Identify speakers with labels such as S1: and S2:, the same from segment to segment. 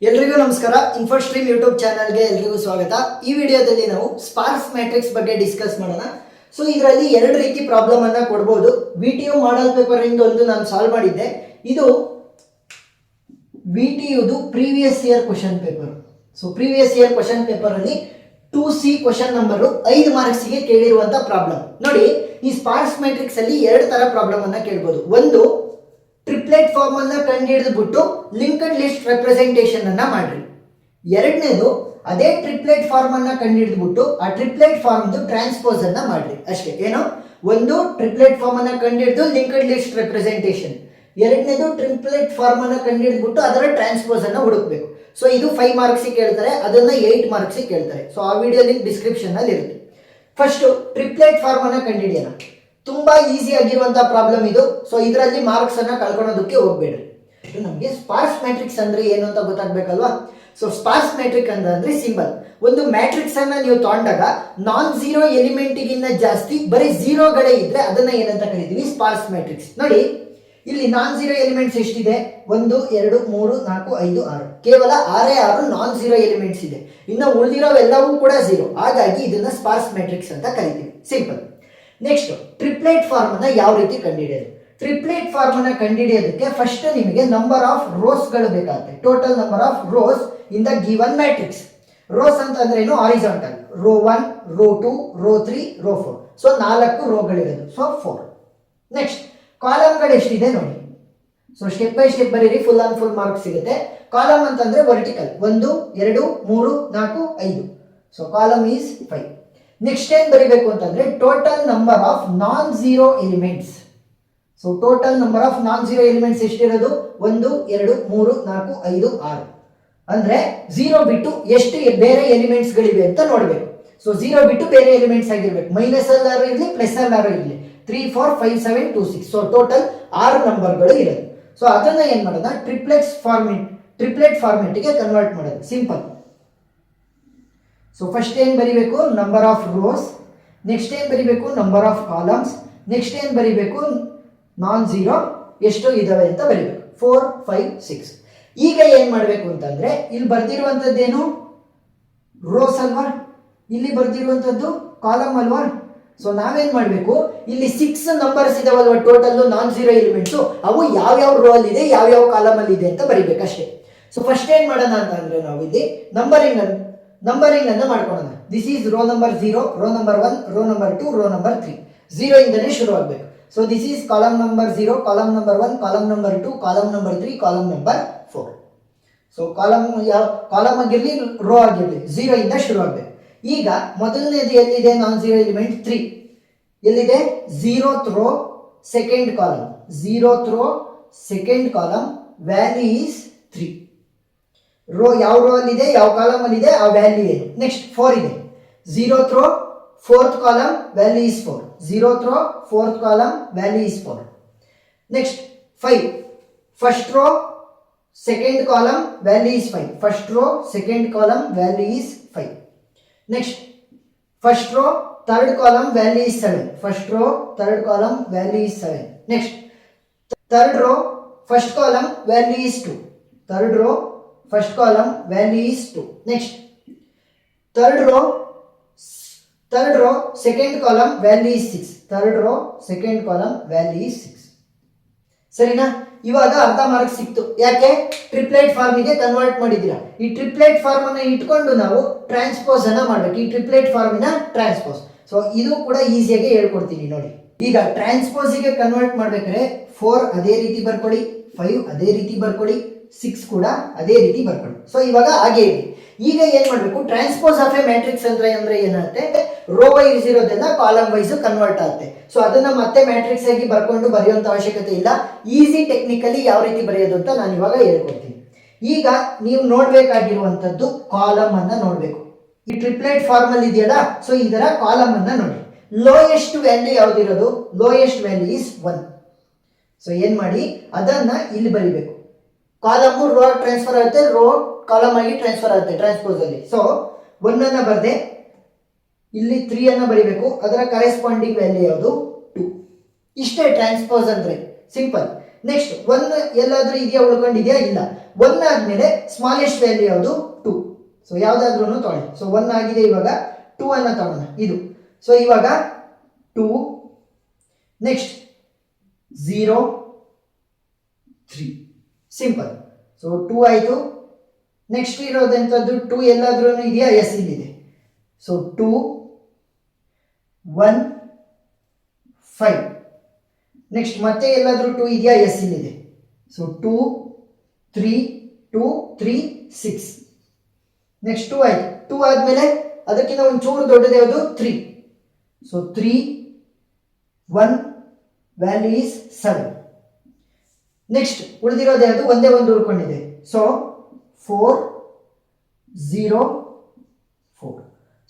S1: ಎಲ್ರಿಗೂ ನಮಸ್ಕಾರ. ಇನ್ಫೋಸ್ಟ್ರೀಮ್ ಯೂಟ್ಯೂಬ್ ಚಾನಲ್ಗೆ ಎಲ್ರಿಗೂ ಸ್ವಾಗತ. ಈ ವಿಡಿಯೋದಲ್ಲಿ ನಾವು ಸ್ಪಾರ್ಸ್ ಮ್ಯಾಟ್ರಿಕ್ಸ್ ಬಗ್ಗೆ ಡಿಸ್ಕಸ್ ಮಾಡೋಣ. ಸೊ ಇದರಲ್ಲಿ ಎರಡು ರೀತಿ ಪ್ರಾಬ್ಲಮ್ ಅನ್ನ ಕೊಡ್ಬೋದು. VTU ಮಾಡಲ್ ಪೇಪರ್ ಇಂದ ಒಂದು ನಾನು ಸಾಲ್ವ್ ಮಾಡಿದ್ದೆ. ಇದು VTUದು previous year question paper. So previous year question paper ಅಲ್ಲಿ 2C ಕ್ವಶನ್ ನಂಬರ್ 5 ಮಾರ್ಕ್ಸ್ ಗೆ ಕೇಳಿರುವಂತ ಪ್ರಾಬ್ಲಮ್ ನೋಡಿ. ಈ ಸ್ಪಾರ್ಸ್ ಮ್ಯಾಟ್ರಿಕ್ಸ್ ಅಲ್ಲಿ ಎರಡು ತರ ಪ್ರಾಬ್ಲಮ್ ಅನ್ನ ಕೇಳಬಹುದು. ಒಂದು, ಟ್ರಿಪ್ಲೆಟ್ ಫಾರ್ಮ್ ಅನ್ನ ಕಂಡುಹಿಡಿದ್ಬಿಟ್ಟು ಲಿಂಕ್ಡ್ ಲಿಸ್ಟ್ ರೆಪ್ರೆಸೆಂಟೇಷನ್ ಅನ್ನ ಮಾಡ್ರಿ. ಎರಡನೇದು, ಅದೇ ಟ್ರಿಪ್ಲೆಟ್ ಫಾರ್ಮ್ ಅನ್ನ ಕಂಡುಹಿಡಿದ್ಬಿಟ್ಟು ಆ ಟ್ರಿಪ್ಲೆಟ್ ಫಾರ್ಮ್ ಟ್ರಾನ್ಸ್ಪೋಸ್ ಅನ್ನ ಮಾಡ್ರಿ. ಅಷ್ಟೇ. ಏನು? ಒಂದು ಟ್ರಿಪ್ಲೆಟ್ ಫಾರ್ಮ್ ಅನ್ನ ಕಂಡುಹಿಡಿದು ಲಿಂಕ್ಡ್ ಲಿಸ್ಟ್ ರೆಪ್ರೆಸೆಂಟೇಷನ್, ಎರಡನೇದು ಟ್ರಿಪ್ಲೆಟ್ ಫಾರ್ಮ್ ಅನ್ನ ಕಂಡುಹಿಡಿದ್ಬಿಟ್ಟು ಅದರ ಟ್ರಾನ್ಸ್ಪೋಸ್ ಅನ್ನ ಹುಡುಕ್ಬೇಕು. ಸೊ ಇದು 5 ಮಾರ್ಕ್ಸ್ ಕೇಳ್ತಾರೆ, ಅದನ್ನ 8 ಮಾರ್ಕ್ಸ್ ಕೇಳ್ತಾರೆ. ಸೊ ಆ ವಿಡಿಯೋ ಲಿಂಕ್ ಡಿಸ್ಕ್ರಿಪ್ಷನ್ ಅಲ್ಲಿ ಇರುತ್ತೆ. ಫಸ್ಟ್ ಟ್ರಿಪ್ಲೆಟ್ ಫಾರ್ಮ್ ಅನ್ನ ಕಂಡುಹಿಡಿಯೋಣ. ತುಂಬಾ ಈಸಿ ಆಗಿರುವಂತಹ ಪ್ರಾಬ್ಲಮ್ ಇದು. ಸೊ ಇದರಲ್ಲಿ ಮಾರ್ಕ್ಸ್ ಅನ್ನ ಕಳ್ಕೊಳ್ಳೋದಕ್ಕೆ ಹೋಗ್ಬೇಡ್ರಿ. ನಮಗೆ ಸ್ಪಾರ್ಸ್ ಮ್ಯಾಟ್ರಿಕ್ಸ್ ಅಂದ್ರೆ ಏನು ಅಂತ ಗೊತ್ತಾಗ್ಬೇಕಲ್ವಾ? ಸೊ ಸ್ಪಾರ್ಸ್ ಮ್ಯಾಟ್ರಿಕ್ಸ್ ಅಂದ್ರೆ ಸಿಂಬಲ್. ಒಂದು ಮ್ಯಾಟ್ರಿಕ್ಸ್ ಅನ್ನ ನೀವು ತಗೊಂಡಾಗ ನಾನ್ ಝೀರೋ ಎಲಿಮೆಂಟ್ ಗಿನ್ನ ಜಾಸ್ತಿ ಬರೀ ಝೀರೋಗಳೇ ಇದ್ರೆ ಅದನ್ನ ಏನಂತ ಕರಿತೀವಿ? ಸ್ಪಾರ್ಸ್ ಮ್ಯಾಟ್ರಿಕ್ಸ್. ನೋಡಿ, ಇಲ್ಲಿ ನಾನ್ ಝೀರೋ ಎಲಿಮೆಂಟ್ಸ್ ಎಷ್ಟಿದೆ? 1 2 3 4 5 6. ಕೇವಲ 6 ನಾನ್ ಝೀರೋ ಎಲಿಮೆಂಟ್ಸ್ ಇದೆ. ಇನ್ನು ಉಳಿದಿರೋವೆಲ್ಲವೂ ಕೂಡ ಝೀರೋ. ಹಾಗಾಗಿ ಇದನ್ನ ಸ್ಪಾರ್ಸ್ ಮ್ಯಾಟ್ರಿಕ್ಸ್ ಅಂತ ಕರಿತೀವಿ. ಸಿಂಪಲ್. ನೆಕ್ಸ್ಟ್, ಟ್ರಿಪ್ಲೆಟ್ ಫಾರ್ಮ್ ಅನ್ನ ಯಾವ ರೀತಿ ಕಂಡುಹಿಡಿಯೋದು? ಟ್ರಿಪ್ಲೆಟ್ ಫಾರ್ಮ್ ಅನ್ನ ಕಂಡುಹಿಡಿಯೋದಕ್ಕೆ ಫಸ್ಟ್ ನಿಮಗೆ ನಂಬರ್ ಆಫ್ ರೋಸ್ ಗಳು ಬೇಕಾಗುತ್ತೆ. Total number of rows in the given matrix. Rows ಅಂತ ಅಂದ್ರೆ ಏನು? Horizontal. Row 1, row 2, row 3, row 4. So 4 ರೋಗಳಿರೋದು. ಸೊ 4. ನೆಕ್ಸ್ಟ್, ಕಾಲಮ್ಗಳು ಎಷ್ಟಿದೆ ನೋಡಿ. ಸೊ ಸ್ಟೆಪ್ ಬೈ ಸ್ಟೆಪ್ ಬರೀರಿ, ಫುಲ್ ಆನ್ ಫುಲ್ ಮಾರ್ಕ್ಸ್ ಸಿಗುತ್ತೆ. ಕಾಲಮ್ ಅಂತಂದ್ರೆ vertical. 1 2 3 4 5. So column is 5. Next ಏನ್ ಬರೀಬೇಕು ಅಂತಂದ್ರೆ total number of non zero elements. So total number of non zero elements ಎಷ್ಟಿರೋದು? 1 2 3 4 5 6. ಅಂದ್ರೆ ಝೀರೋ ಬಿಟ್ಟು ಎಷ್ಟು ಬೇರೆ ಎಲಿಮೆಂಟ್ಸ್ ಗಳಿವೆ ಅಂತ ನೋಡ್ಬೇಕು. ಸೊ ಝೀರೋ ಬಿಟ್ಟು ಬೇರೆ ಎಲಿಮೆಂಟ್ಸ್ ಆಗಿರ್ಬೇಕು. ಮೈನಸ್ ಅಲ್ಲಾರು ಇರಲಿ, ಪ್ಲಸ್ ಅಲ್ಲಾರು ಇರಲಿ. 3 4 5 7 2 6. ಸೊ ಟೋಟಲ್ 6 ನಂಬರ್ಗಳು ಇರೋದು. ಸೊ ಅದನ್ನ ಏನ್ ಮಾಡೋಣ? ಟ್ರಿಪ್ಲೆಟ್ ಫಾರ್ಮೆಟ್ಗೆ ಕನ್ವರ್ಟ್ ಮಾಡೋದು. ಸಿಂಪಲ್. ಸೊ ಫಸ್ಟ್ ಏನ್ ಬರಿಬೇಕು? Number of rose. ನೆಕ್ಸ್ಟ್ ಏನ್ ಬರಿಬೇಕು? Number of columns. ನೆಕ್ಸ್ಟ್ ಏನ್ ಬರಿಬೇಕು? ನಾನ್ ಝೀರೋ ಎಷ್ಟು ಇದಾವೆ ಅಂತ ಬರಿಬೇಕು. 4 5 6. ಈಗ ಏನ್ ಮಾಡಬೇಕು ಅಂತಂದ್ರೆ ಇಲ್ಲಿ ಬರ್ದಿರುವಂತದ್ದೇನು? ರೋಸ್ ಅಲ್ವಾ? ಇಲ್ಲಿ ಬರ್ದಿರುವಂತದ್ದು ಕಾಲಮ್ ಅಲ್ವಾ? ಸೊ ನಾವೇನ್ ಮಾಡಬೇಕು? ಇಲ್ಲಿ 6 ನಂಬರ್ಸ್ ಇದಾವಲ್ವಾ ಟೋಟಲ್ ನಾನ್ ಝೀರೋ ಎಲಿಮೆಂಟ್ಸ್, ಅವು ಯಾವ ರೋ ಅಲ್ಲಿ ಇದೆ, ಯಾವ ಕಾಲಮ್ ಅಲ್ಲಿ ಇದೆ ಅಂತ ಬರಿಬೇಕು ಅಷ್ಟೇ. ಸೊ ಫಸ್ಟ್ ಏನ್ ಮಾಡೋಣ ಅಂತಂದ್ರೆ ನಾವು ಇಲ್ಲಿ ನಂಬರಿಂಗ್ ಅನ್ನ ಮಾಡ್ಕೊಳ್ಳೋಣ. This is row number 0, row number 1, row number 2, row number 3. 0 ಇಂದನೇ ಶುರು ಆಗಬೇಕು. So this is column number 0, column number 1, column number 2, column number 3, column number 4. So column ಆಗಿರ್ಲಿ, ರೋ ಆಗಿರ್ಲಿ, 0 ಇಂದ ಶುರು ಆಗಬೇಕು. ಈಗ ಮೊದಲನೇದು ಎಲ್ಲಿದೆ? ನಾನ್ ಝೀರೋ ಎಲಿಮೆಂಟ್ 3 ಎಲ್ಲಿದೆ? 0th row, second column. 0th row, second column, value is 3. Row ಯಾವ ರೋ ಅಲ್ಲಿ ಇದೆ, ಯಾವ ಕಾಲಮ್ ಅಲ್ಲಿ ಇದೆ, ಆ ವ್ಯಾಲ್ಯೂ ಏನು? ನೆಕ್ಸ್ಟ್ 4 ಇದೆ. 0th row, 4th column, value is 4. 0th row, 4th column, value is 4. Next 5. First row, second column, value is 5. First row, second column, value is 5. Next first row, third column, value is 7. First row, third column, value is 7. Next third row, first column, value is 2. Third row, first column, value is 2. Next third row, second column, value is 6. Third row, second column, value is 6. ಸರಿನಾ? ಇವಾಗ ಅರ್ಧ marks ಸಿಕ್ತು. ಯಾಕೆ? Triplet ಫಾರ್ಮಿಗೆ convert ಮಾಡಿದ್ದೀರಾ. ಈ triplet form ಅನ್ನ ಇಟ್ಕೊಂಡು ನಾವು ಟ್ರಾನ್ಸ್ಪೋಸ್ ಅನ್ನ ಮಾಡ್ಬೇಕು. ಈ ಟ್ರಿಪ್ಲೆಟ್ ಫಾರ್ಮಿನ ಟ್ರಾನ್ಸ್ಪೋಸ್. ಸೊ ಇದು ಕೂಡ ಈಸಿಯಾಗಿ ಹೇಳ್ಕೊಡ್ತೀನಿ ನೋಡಿ. ಈಗ ಟ್ರಾನ್ಸ್ಪೋಸಿಗೆ ಕನ್ವರ್ಟ್ ಮಾಡ್ಬೇಕಾದ್ರೆ 4 ಅದೇ ರೀತಿ ಬರ್ಕೊಳ್ಳಿ, 5 ಅದೇ ರೀತಿ ಬರ್ಕೊಳ್ಳಿ, 6 ಕೂಡ ಅದೇ ರೀತಿ ಬರ್ಕೊಳ್ಳಿ. ಸೊ ಇವಾಗ ಹಾಗೆ ಇದೆ. ಈಗ ಏನ್ ಮಾಡ್ಬೇಕು? ಟ್ರಾನ್ಸ್ಪೋಸ್ ಆಫ್ ಎ ಮ್ಯಾಟ್ರಿಕ್ಸ್ ಅಂದ್ರೆ ಏನಾಗುತ್ತೆ? ರೋ ವೈಸ್ ಇರೋದನ್ನ ಕಾಲಮ್ ವೈಸ್ ಕನ್ವರ್ಟ್ ಆಗುತ್ತೆ. ಸೊ ಅದನ್ನ ಮತ್ತೆ ಮ್ಯಾಟ್ರಿಕ್ಸ್ ಆಗಿ ಬರ್ಕೊಂಡು ಬರೆಯುವಂತ ಅವಶ್ಯಕತೆ ಇಲ್ಲ. ಈಸಿ ಟೆಕ್ನಿಕಲಿ ಯಾವ ರೀತಿ ಬರೆಯೋದು ಅಂತ ನಾನು ಇವಾಗ ಹೇಳ್ಕೊಡ್ತೀನಿ. ಈಗ ನೀವು ನೋಡ್ಬೇಕಾಗಿರುವಂತದ್ದು ಕಾಲಮ್ ಅನ್ನ ನೋಡ್ಬೇಕು. ಈ ಟ್ರಿಪ್ಲೆಟ್ ಫಾರ್ಮ್ ಅಲ್ಲಿ ಇದೆಯಲ್ಲ, ಸೊ ಇದರ ಕಾಲಮ್ ಅನ್ನ ನೋಡಿ. ಲೋಯೆಸ್ಟ್ ವ್ಯಾಲ್ಯೂ ಯಾವ್ದಿರೋದು? Lowest value is 1. ಸೊ ಏನ್ ಮಾಡಿ? ಅದನ್ನ ಇಲ್ಲಿ ಬರಿಬೇಕು. ಕಾಲಮ್ ರೋ ಟ್ರಾನ್ಸ್ಫರ್ ಆಗುತ್ತೆ, ರೋ ಕಾಲಮ್ ಆಗಿ ಟ್ರಾನ್ಸ್ಫರ್ ಆಗುತ್ತೆ ಟ್ರಾನ್ಸ್ಪೋಸ್ ಅಲ್ಲಿ. ಸೊ 1 ಅನ್ನ ಬರ್ದೆ, ಇಲ್ಲಿ 3 ಅನ್ನ ಬರಿಬೇಕು. ಅದರ ಕರೆಸ್ಪಾಂಡಿಂಗ್ ವ್ಯಾಲ್ಯೂ ಯಾವುದು? 2. ಇಷ್ಟೇ ಟ್ರಾನ್ಸ್ಪೋಸ್ ಅಂದ್ರೆ. ಸಿಂಪಲ್. ನೆಕ್ಸ್ಟ್ 1 ಎಲ್ಲಾದ್ರೂ ಇದೆಯಾ, ಉಳ್ಕೊಂಡಿದೆಯಾ? ಇಲ್ಲ. 1 ಆದ್ಮೇಲೆ ಸ್ಮಾಲೆಸ್ಟ್ ವ್ಯಾಲ್ಯೂ ಯಾವುದು? 2. ಸೊ ಯಾವ್ದಾದ್ರೂ ತೊಗೊಳ್ಳಿ. ಸೊ 1 ಆಗಿದೆ, ಇವಾಗ 2 ಅನ್ನ ತಗೋಣ. ಇದು ಸೊ ಇವಾಗ 2, ನೆಕ್ಸ್ಟ್ 0, 3 ಸಿಂಪಲ್. ಸೊ 2 ಆಯಿತು. ನೆಕ್ಸ್ಟ್ ಇರೋದಂಥದ್ದು 2 ಎಲ್ಲಾದ್ರೂ ಇದೆಯಾ? ಎಸ್, ಇಲ್ಲಿದೆ. ಸೊ 2, 1, 5. ನೆಕ್ಸ್ಟ್ ಮತ್ತೆ ಎಲ್ಲಾದ್ರೂ 2 ಇದೆಯಾ? ಎಸ್, ಇಲ್ಲಿದೆ. ಸೊ 2, 3, 2, 3, 6. ನೆಕ್ಸ್ಟ್ 2 ಆಯ್ತು. 2 ಆದ್ಮೇಲೆ ಅದಕ್ಕಿಂತ ಒಂಚೂರು ದೊಡ್ಡದು ಯಾವುದು? 3. So 3, 1, value is 7. ನೆಕ್ಸ್ಟ್ ಉಳಿದಿರೋದು ಯಾವುದು? ಒಂದೇ ಒಂದು ಉಳ್ಕೊಂಡಿದೆ. ಸೊ 4, 0, 4.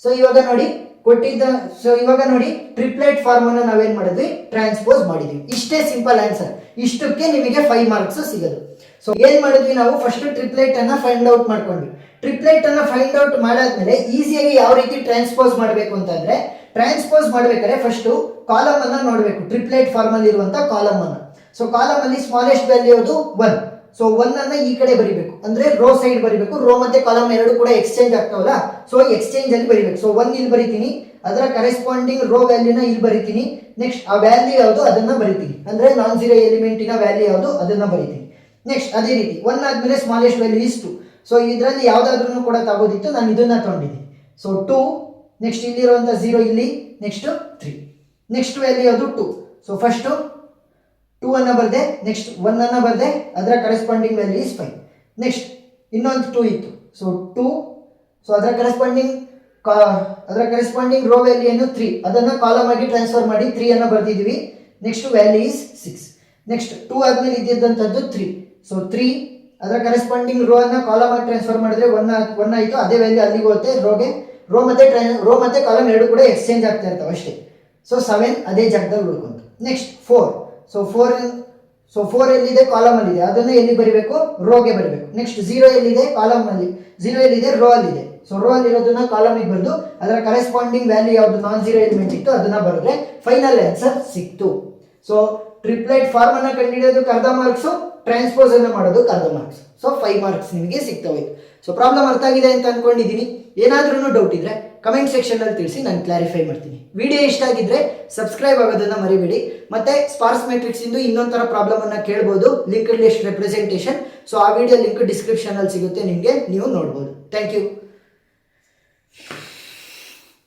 S1: ಸೊ ಇವಾಗ ನೋಡಿ ಕೊಟ್ಟಿದ್ದ, ಸೊ ಇವಾಗ ನೋಡಿ ಟ್ರಿಪ್ಲೆಟ್ ಫಾರ್ಮ್ ಅನ್ನು ನಾವೇನ್ ಮಾಡಿದ್ವಿ? ಟ್ರಾನ್ಸ್ಪೋಸ್ ಮಾಡಿದ್ವಿ. ಇಷ್ಟೇ ಸಿಂಪಲ್ ಆನ್ಸರ್. ಇಷ್ಟಕ್ಕೆ ನಿಮಗೆ 5 ಮಾರ್ಕ್ಸ್ ಸಿಗೋದು. ಸೊ ಏನ್ ಮಾಡಿದ್ವಿ ನಾವು? ಫಸ್ಟ್ ಟ್ರಿಪ್ಲೆಟ್ ಅನ್ನ ಫೈಂಡ್ ಔಟ್ ಮಾಡ್ಕೊಂಡ್ವಿ. ಟ್ರಿಪ್ಲೆಟ್ ಅನ್ನ ಫೈಂಡ್ ಔಟ್ ಮಾಡಾದ್ಮೇಲೆ ಈಸಿಯಾಗಿ ಯಾವ ರೀತಿ ಟ್ರಾನ್ಸ್ಪೋಸ್ ಮಾಡಬೇಕು ಅಂತಂದ್ರೆ, ಟ್ರಾನ್ಸ್ಪೋಸ್ ಮಾಡ್ಬೇಕಾದ್ರೆ ಫಸ್ಟ್ ಕಾಲಮ್ ಅನ್ನ ನೋಡಬೇಕು. ಟ್ರಿಪ್ಲೆಟ್ ಫಾರ್ಮ್ ಅಲ್ಲಿ ಇರುವಂತ ಕಾಲಮ್ ಅನ್ನ. ಸೊ ಕಾಲಮ್ ಅಲ್ಲಿ ಸ್ಮಾಲೆಸ್ಟ್ ವ್ಯಾಲ್ಯೂ ಯಾವುದು? 1. ಸೊ 1 ಅನ್ನ ಈ ಕಡೆ ಬರಿಬೇಕು, ಅಂದ್ರೆ ರೋ ಸೈಡ್ ಬರಿಬೇಕು. ರೋ ಮತ್ತೆ ಕಾಲಮ್ ಎರಡು ಕೂಡ ಎಕ್ಸ್ಚೇಂಜ್ ಆಗ್ತಾವಲ್ಲ, ಸೊ ಎಕ್ಸ್ಚೇಂಜ್ ಅಲ್ಲಿ ಬರಿಬೇಕು. ಸೊ 1 ಇಲ್ಲಿ ಬರಿತೀನಿ, ಅದರ ಕರೆಸ್ಪಾಂಡಿಂಗ್ ರೋ ವ್ಯಾಲ್ಯೂನ ಇಲ್ಲಿ ಬರಿತೀನಿ. ನೆಕ್ಸ್ಟ್ ಆ ವ್ಯಾಲ್ಯೂ ಯಾವುದು ಅದನ್ನ ಬರಿತೀನಿ, ಅಂದ್ರೆ ನಾನ್ ಜೀರೋ ಎಲಿಮೆಂಟಿನ ವ್ಯಾಲ್ಯೂ ಯಾವುದು ಅದನ್ನ ಬರಿತೀನಿ. ನೆಕ್ಸ್ಟ್ ಅದೇ ರೀತಿ 1 ಆದ್ಮೇಲೆ ಸ್ಮಾಲೆಸ್ಟ್ ವ್ಯಾಲ್ಯೂ ಇಷ್ಟು. ಸೊ ಇದರಲ್ಲಿ ಯಾವ್ದಾದ್ರೂ ಕೂಡ ತಗೋದಿತ್ತು, ನಾನು ಇದನ್ನ ತಗೊಂಡಿದ್ದೀನಿ. ಸೊ 2, ನೆಕ್ಸ್ಟ್ ಇಲ್ಲಿರುವಂತ 0 ಇಲ್ಲಿ, ನೆಕ್ಸ್ಟ್ 3. ನೆಕ್ಸ್ಟ್ ವ್ಯಾಲ್ಯೂ ಯಾವುದು? 2. ಸೊ ಫಸ್ಟ್ 2 ಅನ್ನ ಬರ್ದೆ, ನೆಕ್ಸ್ಟ್ 1 ಅನ್ನ ಬರ್ದೆ, ಅದರ ಕರೆಸ್ಪಾಂಡಿಂಗ್ ವ್ಯಾಲ್ಯೂ ಇಸ್ 5. ನೆಕ್ಸ್ಟ್ ಇನ್ನೊಂದು 2 ಇತ್ತು. ಸೊ 2, ಸೊ ಅದರ ಕರೆಸ್ಪಾಂಡಿಂಗ್ ರೋ ವ್ಯಾಲ್ಯೂ ಏನು? 3. ಅದನ್ನ ಕಾಲಮ್ ಆಗಿ ಟ್ರಾನ್ಸ್ಫರ್ ಮಾಡಿ 3 ಅನ್ನ ಬರ್ದಿದ್ವಿ. Next value is 6. ನೆಕ್ಸ್ಟ್ 2 ಆದ್ಮೇಲೆ ಇದ್ದಿದ್ದಂಥದ್ದು 3. ಸೊ 3 ಅದರ ಕರೆಸ್ಪಾಂಡಿಂಗ್ ರೋ ಅನ್ನ ಕಾಲಮ್ ಆಗಿ ಟ್ರಾನ್ಸ್ಫರ್ ಮಾಡಿದ್ರೆ 1 ಆಯಿತು. ಅದೇ ವ್ಯಾಲ್ಯೂ ಅಲ್ಲಿಗೆ ಹೋಗುತ್ತೆ ರೋಗೆ. ರೋ ಮತ್ತೆ ಕಾಲಮ್ ಎರಡು ಕೂಡ ಎಕ್ಸ್ಚೇಂಜ್ ಆಗ್ತಾ ಇರ್ತಾವೆ ಅಷ್ಟೇ. ಸೊ 7 ಅದೇ ಜಾಗದಲ್ಲಿ ಉಳ್ಕೊಂತು. ನೆಕ್ಸ್ಟ್ 4. ಸೊ 4 ಎಲ್ಲಿದೆ? ಕಾಲಮ್ ಅಲ್ಲಿ ಇದೆ. ಅದನ್ನ ಎಲ್ಲಿ ಬರಿಬೇಕು? ರೋಗೆ ಬರಿಬೇಕು. ನೆಕ್ಸ್ಟ್ 0 ಎಲ್ಲಿದೆ? ಕಾಲಮ್ ಅಲ್ಲಿ. 0 ಎಲ್ಲಿದೆ? ರೋ ಅಲ್ಲಿದೆ. ಸೊ ರೋ ಅಲ್ಲಿ ಇರೋದನ್ನ ಕಾಲಮಿಗೆ ಬರೆದು ಅದರ ಕರೆಸ್ಪಾಂಡಿಂಗ್ ವ್ಯಾಲ್ಯೂ ಯಾವುದು ನಾನ್ ಜೀರೋ ಎಲಿಮೆಂಟ್ ಇತ್ತು ಅದನ್ನ ಬರೆದ್ರೆ ಫೈನಲ್ ಆನ್ಸರ್ ಸಿಕ್ತು. ಸೊ ಟ್ರಿಪ್ಲೆಟ್ ಫಾರ್ಮ್ ಅನ್ನ ಕಂಡುಹಿಡಿಯೋದಕ್ಕೆ ಅರ್ಧ ಮಾರ್ಕ್ಸ್, ಟ್ರಾನ್ಸ್ಪೋಸ್ ಅನ್ನ ಮಾಡೋದಕ್ಕೆ ಅರ್ಧ ಮಾರ್ಕ್ಸ್. ಸೊ 5 ಮಾರ್ಕ್ಸ್ ನಿಮಗೆ ಸಿಗ್ತವೆ. ಸೊ ಪ್ರಾಬ್ಲಮ್ ಅರ್ಥ ಆಗಿದೆ ಅಂತ ಅನ್ಕೊಂಡಿದ್ದೀನಿ. ಏನಾದ್ರೂ ಡೌಟ್ ಇದ್ರೆ ಕಮೆಂಟ್ ಸೆಕ್ಷನ್ ಅಲ್ಲಿ ತಿಳಿಸಿ, ನಾನು ಕ್ಲಾರಿಫೈ ಮಾಡ್ತೀನಿ. ವಿಡಿಯೋ ಇಷ್ಟ ಆಗಿದ್ರೆ ಸಬ್ಸ್ಕ್ರೈಬ್ ಆಗೋದನ್ನ ಮರಿಬೇಡಿ. ಮತ್ತೆ ಸ್ಪಾರ್ಸ್ ಮ್ಯಾಟ್ರಿಕ್ಸ್ ಇಂದು ಇನ್ನೊಂದರ ಪ್ರಾಬ್ಲಮ್ ಅನ್ನ ಕೇಳಬಹುದು, ಲಿಂಕ್ಡ್ ಲಿಸ್ಟ್ ರೆಪ್ರೆಸೆಂಟೇಷನ್. ಸೊ ಆ ವಿಡಿಯೋ ಲಿಂಕ್ ಡಿಸ್ಕ್ರಿಪ್ಷನ್ ಅಲ್ಲಿ ಸಿಗುತ್ತೆ, ನಿಮಗೆ ನೀವು ನೋಡಬಹುದು. Thank you.